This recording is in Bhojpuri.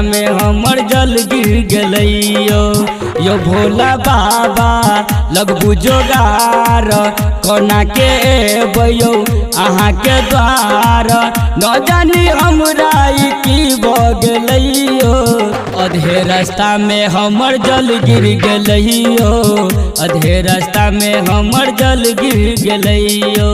में हमर जल गिर गलैयो यो भोला बाबा लगबू जोगार कोना के एबयो अहाँ के द्वार न जानी हमरा की बगलैयो अधे रास्ता में हमर जल गिर गलैयो अधे रास्ता में हमर जल गिर गलैयो।